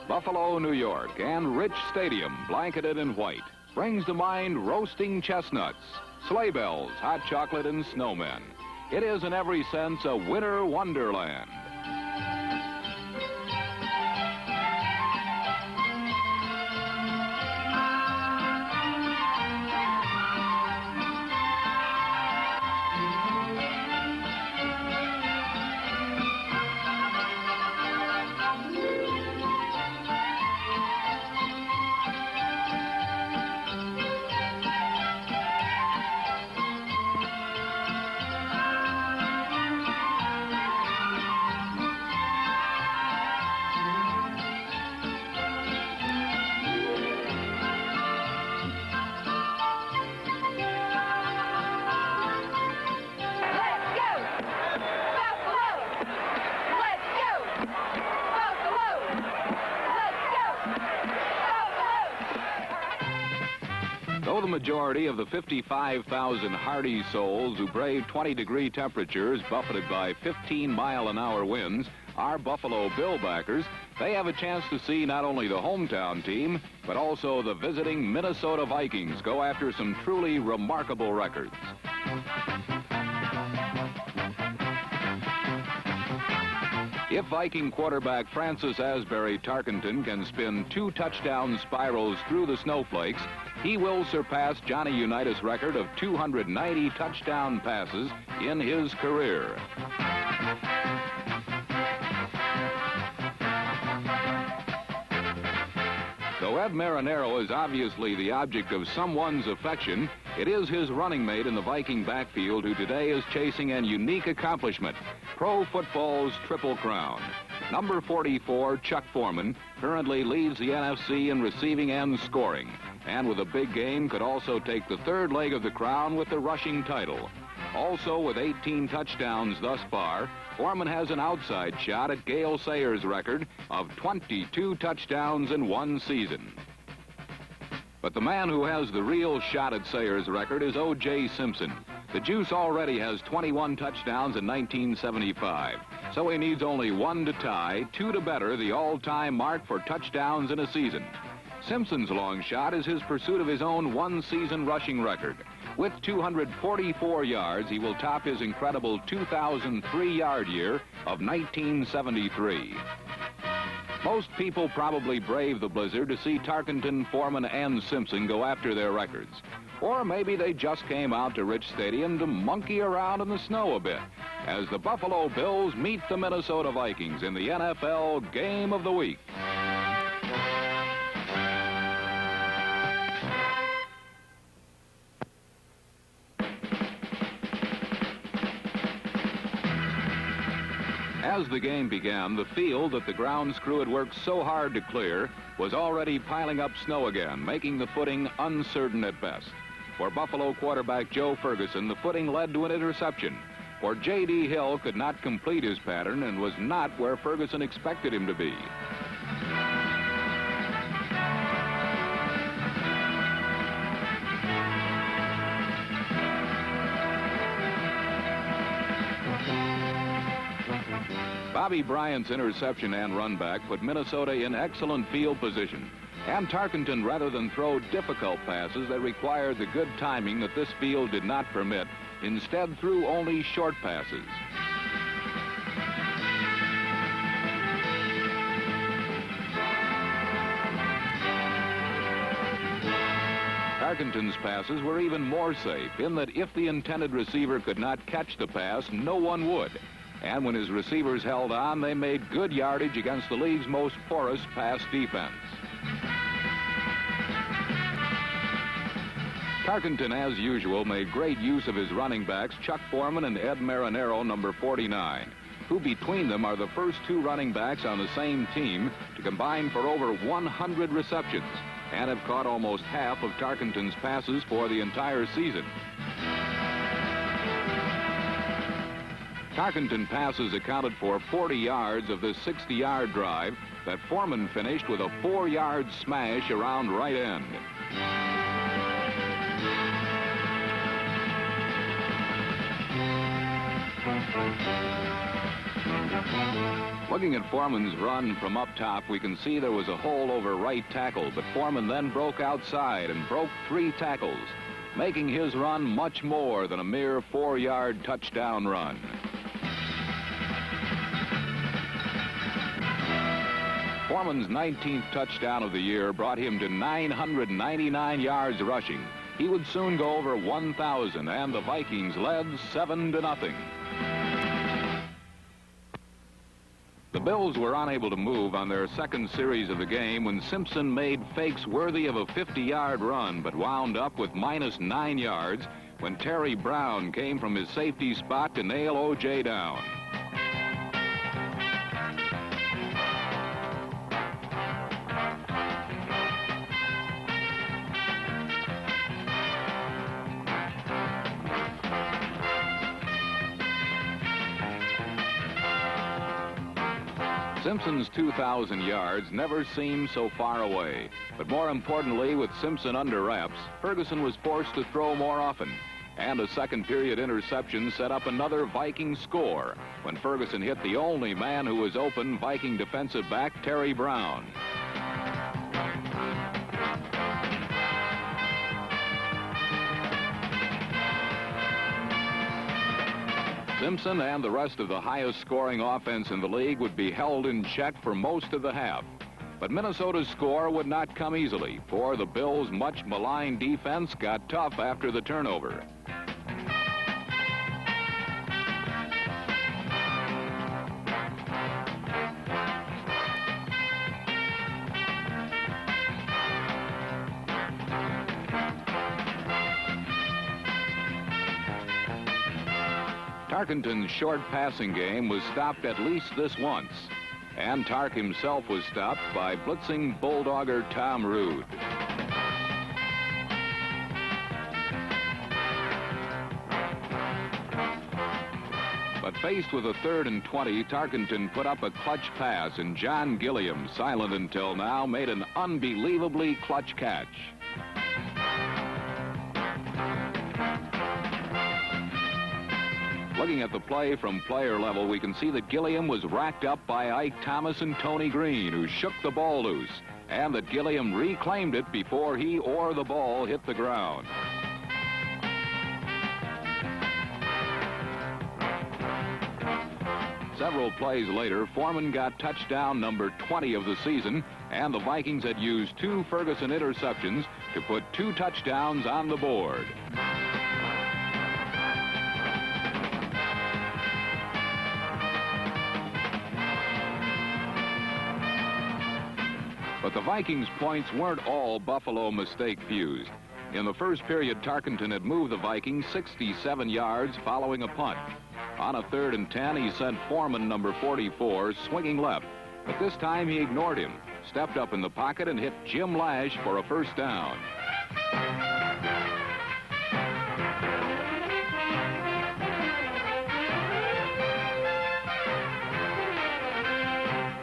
Buffalo, New York, and rich stadium blanketed in white brings to mind roasting chestnuts, sleigh bells, hot chocolate, and snowmen. It is in every sense a winter wonderland. Though the majority of the 55,000 hardy souls who brave 20-degree temperatures buffeted by 15-mile-an-hour winds are Buffalo Bill backers, they have a chance to see not only the hometown team, but also the visiting Minnesota Vikings go after some truly remarkable records. If Viking quarterback Francis Asbury Tarkenton can spin 2 touchdown spirals through the snowflakes, he will surpass Johnny Unitas' record of 290 touchdown passes in his career. Though Ed Marinero is obviously the object of someone's affection, it is his running mate in the Viking backfield who today is chasing an unique accomplishment, pro football's Triple Crown. Number 44, Chuck Foreman, currently leads the NFC in receiving and scoring, and with a big game could also take the third leg of the crown with the rushing title. Also with 18 touchdowns thus far, Foreman has an outside shot at Gale Sayers' record of 22 touchdowns in one season. But the man who has the real shot at Sayers' record is O.J. Simpson. The Juice already has 21 touchdowns in 1975, so he needs only 1 to tie, 2 to better the all-time mark for touchdowns in a season. Simpson's long shot is his pursuit of his own one-season rushing record. With 244 yards, he will top his incredible 2003-yard year of 1973. Most people probably brave the blizzard to see Tarkenton, Foreman, and Simpson go after their records. Or maybe they just came out to Rich Stadium to monkey around in the snow a bit as the Buffalo Bills meet the Minnesota Vikings in the NFL Game of the Week. As the game began, the field that the grounds crew had worked so hard to clear was already piling up snow again, making the footing uncertain at best. For Buffalo quarterback Joe Ferguson, the footing led to an interception. For J.D. Hill could not complete his pattern and was not where Ferguson expected him to be. Bobby Bryant's interception and run back put Minnesota in excellent field position. And Tarkenton, rather than throw difficult passes that required the good timing that this field did not permit, instead threw only short passes. Tarkenton's passes were even more safe in that if the intended receiver could not catch the pass, no one would. And when his receivers held on, they made good yardage against the league's most porous pass defense. Tarkenton, as usual, made great use of his running backs, Chuck Foreman and Ed Marinero, number 49, who between them are the first 2 running backs on the same team to combine for over 100 receptions and have caught almost half of Tarkenton's passes for the entire season. Tarkenton passes accounted for 40 yards of the 60-yard drive that Foreman finished with a 4-yard smash around right end. Looking at Foreman's run from up top, we can see there was a hole over right tackle, but Foreman then broke outside and broke 3 tackles, making his run much more than a mere 4-yard touchdown run. Foreman's 19th touchdown of the year brought him to 999 yards rushing. He would soon go over 1,000, and the Vikings led 7-0. The Bills were unable to move on their second series of the game when Simpson made fakes worthy of a 50-yard run, but wound up with -9 yards when Terry Brown came from his safety spot to nail O.J. down. Simpson's 2,000 yards never seemed so far away. But more importantly, with Simpson under wraps, Ferguson was forced to throw more often. And a second-period interception set up another Viking score when Ferguson hit the only man who was open, Viking defensive back Terry Brown. Simpson and the rest of the highest-scoring offense in the league would be held in check for most of the half. But Minnesota's score would not come easily, for the Bills' much-maligned defense got tough after the turnover. Tarkenton's short passing game was stopped at least this once, and Tark himself was stopped by blitzing Bulldogger Tom Rood. But faced with a 3rd and 20, Tarkenton put up a clutch pass, and John Gilliam, silent until now, made an unbelievably clutch catch. Looking at the play from player level, we can see that Gilliam was racked up by Ike Thomas and Tony Green, who shook the ball loose, and that Gilliam reclaimed it before he or the ball hit the ground. Several plays later, Foreman got touchdown number 20 of the season, and the Vikings had used 2 Ferguson interceptions to put 2 touchdowns on the board. But the Vikings' points weren't all Buffalo mistake-fused. In the first period, Tarkenton had moved the Vikings 67 yards following a punt. On a 3rd and 10, he sent Foreman, number 44, swinging left. But this time he ignored him, stepped up in the pocket, and hit Jim Lash for a first down.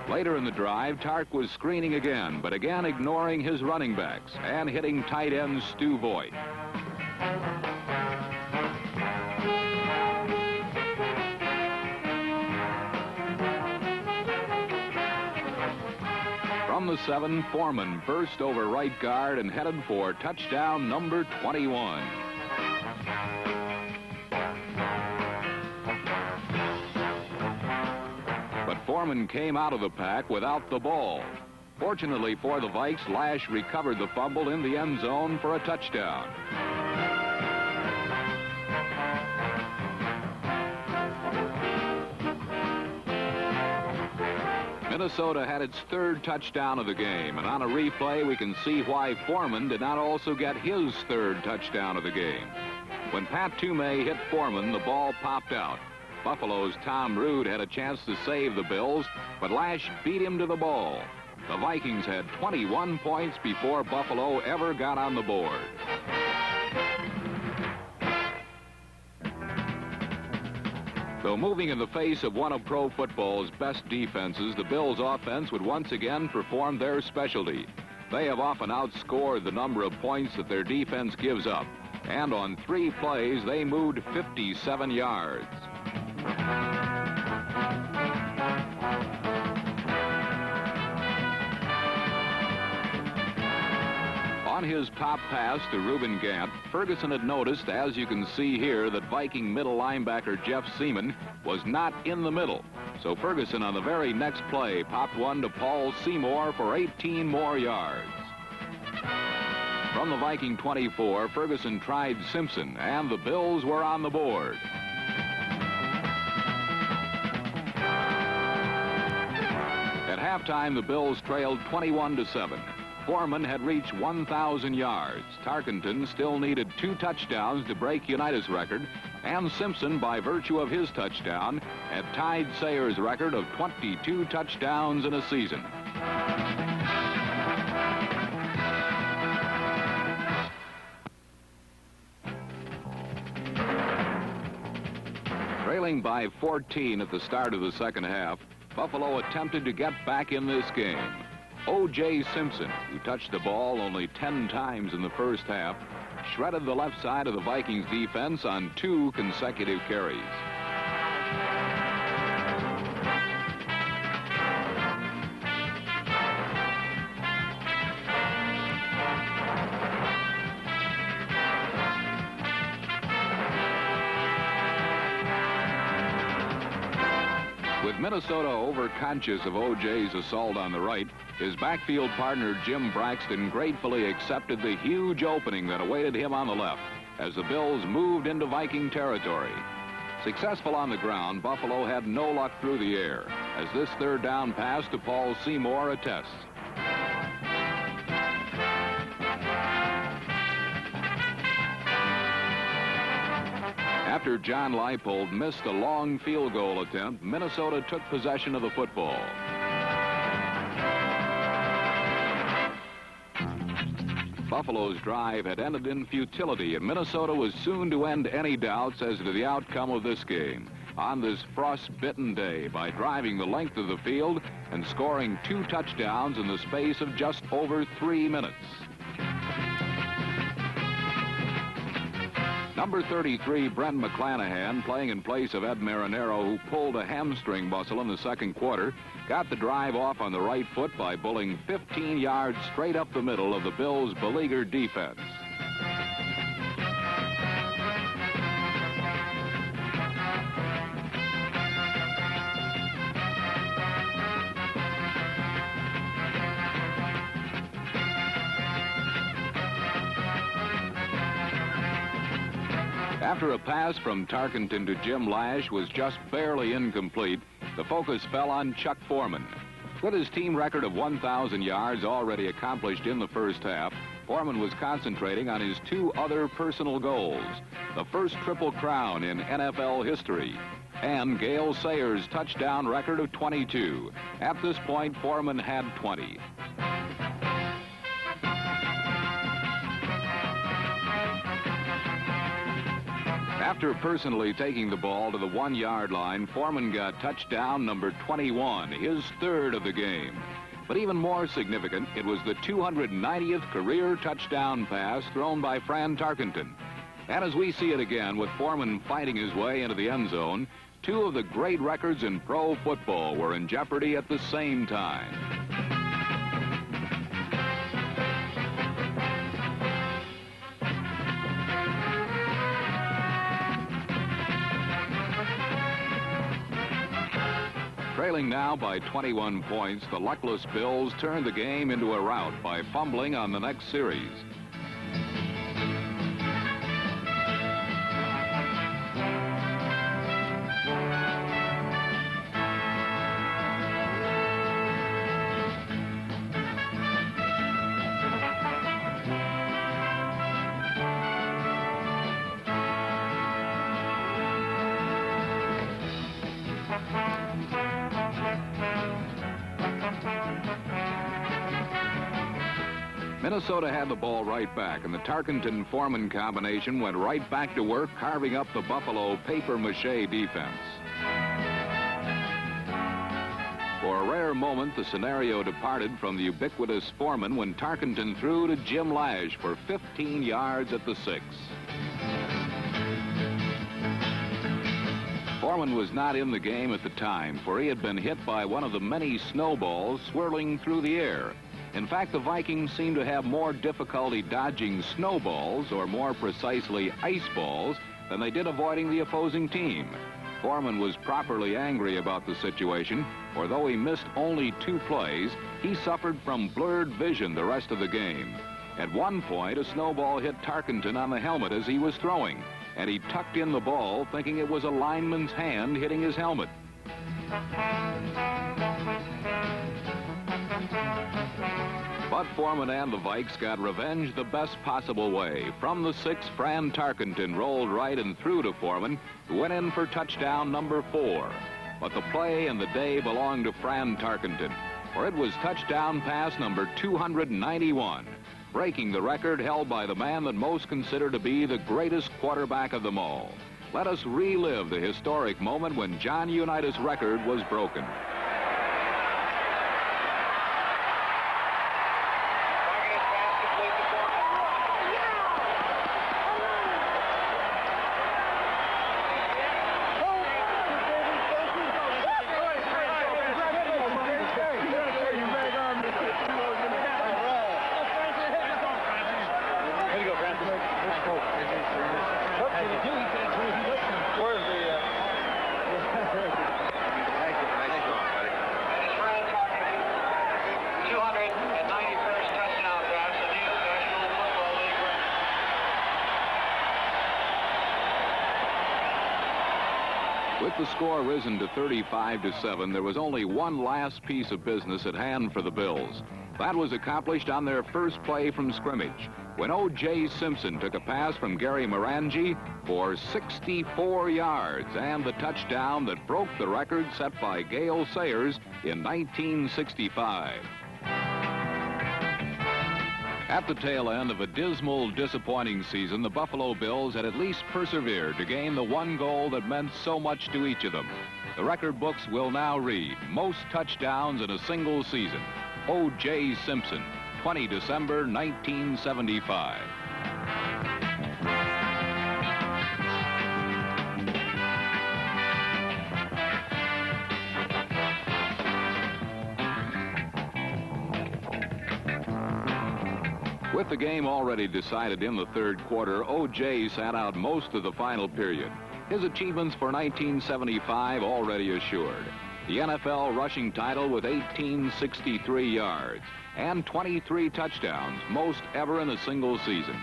Later in the drive, Tark was screening again, but again ignoring his running backs and hitting tight end Stu Voigt. From the 7, Foreman burst over right guard and headed for touchdown number 21. Foreman came out of the pack without the ball. Fortunately for the Vikes, Lash recovered the fumble in the end zone for a touchdown. Minnesota had its 3rd touchdown of the game, and on a replay we can see why Foreman did not also get his 3rd touchdown of the game. When Pat Toomey hit Foreman, the ball popped out. Buffalo's Tom Rood had a chance to save the Bills, but Lash beat him to the ball. The Vikings had 21 points before Buffalo ever got on the board. Though moving in the face of one of pro football's best defenses, the Bills' offense would once again perform their specialty. They have often outscored the number of points that their defense gives up, and on 3 plays they moved 57 yards. On his pop pass to Reuben Gant, Ferguson had noticed, as you can see here, that Viking middle linebacker Jeff Seaman was not in the middle. So Ferguson, on the very next play, popped one to Paul Seymour for 18 more yards. From the Viking 24, Ferguson tried Simpson, and the Bills were on the board. At halftime, the Bills trailed 21-7. Foreman had reached 1,000 yards. Tarkenton still needed 2 touchdowns to break United's record, and Simpson, by virtue of his touchdown, had tied Sayers' record of 22 touchdowns in a season. Trailing by 14 at the start of the second half, Buffalo attempted to get back in this game. O.J. Simpson, who touched the ball only 10 times in the first half, shredded the left side of the Vikings defense on 2 consecutive carries. With Minnesota overconscious of O.J.'s assault on the right, his backfield partner Jim Braxton gratefully accepted the huge opening that awaited him on the left as the Bills moved into Viking territory. Successful on the ground, Buffalo had no luck through the air, as this third down pass to Paul Seymour attests. After John Leipold missed a long field goal attempt, Minnesota took possession of the football. Buffalo's drive had ended in futility, and Minnesota was soon to end any doubts as to the outcome of this game on this frost-bitten day by driving the length of the field and scoring 2 touchdowns in the space of just over 3 minutes. Number 33, Brent McClanahan, playing in place of Ed Marinero, who pulled a hamstring muscle in the second quarter, got the drive off on the right foot by bullying 15 yards straight up the middle of the Bills' beleaguered defense. After a pass from Tarkenton to Jim Lash was just barely incomplete, the focus fell on Chuck Foreman. With his team record of 1,000 yards already accomplished in the first half, Foreman was concentrating on his 2 other personal goals: the first Triple Crown in NFL history and Gale Sayers' touchdown record of 22. At this point, Foreman had 20. After personally taking the ball to the 1-yard line, Foreman got touchdown number 21, his 3rd of the game. But even more significant, it was the 290th career touchdown pass thrown by Fran Tarkenton. And as we see it again, with Foreman fighting his way into the end zone, 2 of the great records in pro football were in jeopardy at the same time. Trailing now by 21 points, the luckless Bills turned the game into a rout by fumbling on the next series. Minnesota had the ball right back, and the Tarkenton-Foreman combination went right back to work carving up the Buffalo papier-mâché defense. For a rare moment, the scenario departed from the ubiquitous Foreman when Tarkenton threw to Jim Lash for 15 yards at the 6. Foreman was not in the game at the time, for he had been hit by one of the many snowballs swirling through the air. In fact, the Vikings seemed to have more difficulty dodging snowballs, or more precisely ice balls, than they did avoiding the opposing team. Foreman was properly angry about the situation, for though he missed only 2 plays, he suffered from blurred vision the rest of the game. At one point, a snowball hit Tarkenton on the helmet as he was throwing, and he tucked in the ball thinking it was a lineman's hand hitting his helmet. But Foreman and the Vikes got revenge the best possible way. From the 6, Fran Tarkenton rolled right and threw to Foreman, who went in for touchdown number 4. But the play and the day belonged to Fran Tarkenton, for it was touchdown pass number 291, breaking the record held by the man that most consider to be the greatest quarterback of them all. Let us relive the historic moment when John Unitas' record was broken. With the score risen to 35-7, there was only one last piece of business at hand for the Bills. That was accomplished on their first play from scrimmage, when O.J. Simpson took a pass from Gary Morangi for 64 yards and the touchdown that broke the record set by Gale Sayers in 1965. At the tail end of a dismal, disappointing season, the Buffalo Bills had at least persevered to gain the one goal that meant so much to each of them. The record books will now read, most touchdowns in a single season. O.J. Simpson, 20 December 1975. With the game already decided in the third quarter, O.J. sat out most of the final period. His achievements for 1975 already assured. The NFL rushing title with 1,863 yards and 23 touchdowns, most ever in a single season.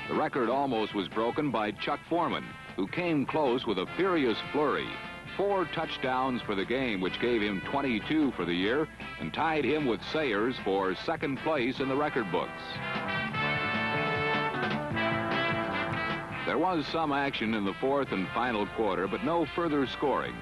The record almost was broken by Chuck Foreman, who came close with a furious flurry. 4 touchdowns for the game, which gave him 22 for the year and tied him with Sayers for second place in the record books. There was some action in the fourth and final quarter, but no further scoring.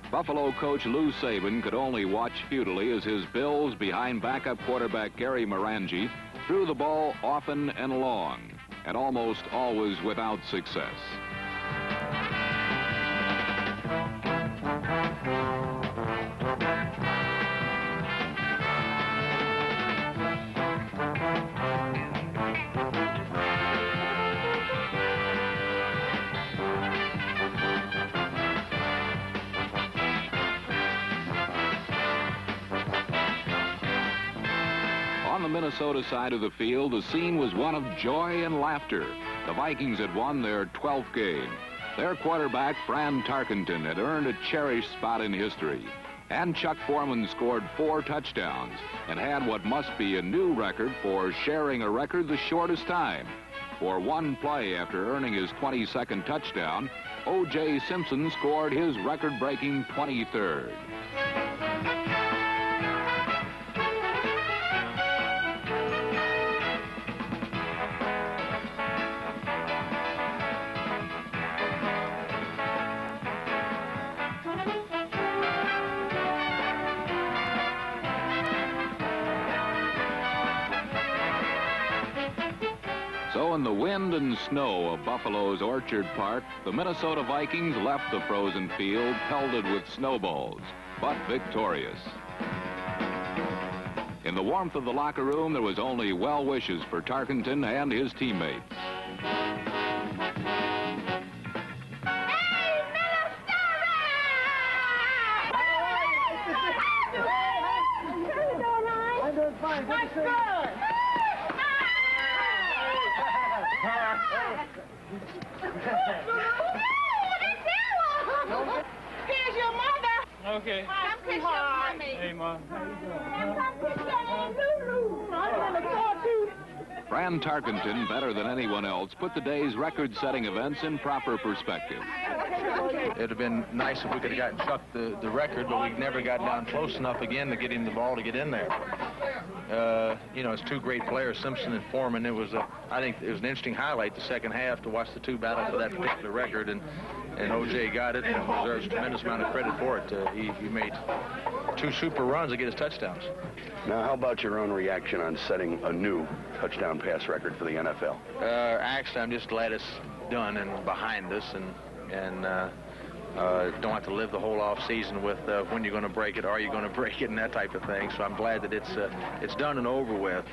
Buffalo coach Lou Saban could only watch futilely as his Bills, behind backup quarterback Gary Morangi, threw the ball often and long, and almost always without success. On the Minnesota side of the field, the scene was one of joy and laughter. The Vikings had won their 12th game. Their quarterback, Fran Tarkenton, had earned a cherished spot in history. And Chuck Foreman scored 4 touchdowns and had what must be a new record for sharing a record the shortest time. For one play after earning his 22nd touchdown, O.J. Simpson scored his record-breaking 23rd. So in the wind and snow of Buffalo's Orchard Park, the Minnesota Vikings left the frozen field pelted with snowballs, but victorious. In the warmth of the locker room, there was only well wishes for Tarkenton and his teammates. I'm doing fine. My son! Here's your mother. Okay. Come kiss your mommy. Hey, Mom. And come kiss your Aunt Lulu. I'm gonna talk to. Fran Tarkenton, better than anyone else, put the day's record-setting events in proper perspective. It would have been nice if we could have gotten Chuck the record, but we never got down close enough again to get him the ball to get in there. You know, it's two great players, Simpson and Foreman. It was, I think it was an interesting highlight the second half to watch the two battle for that particular record, and O.J. got it and deserves a tremendous amount of credit for it. He made two super runs to get his touchdowns. Now, how about your own reaction on setting a new touchdown pass record for the NFL? Actually, I'm just glad it's done and behind us, and don't have to live the whole off season with when you're going to break it, are you going to break it, and that type of thing. So I'm glad that it's done and over with.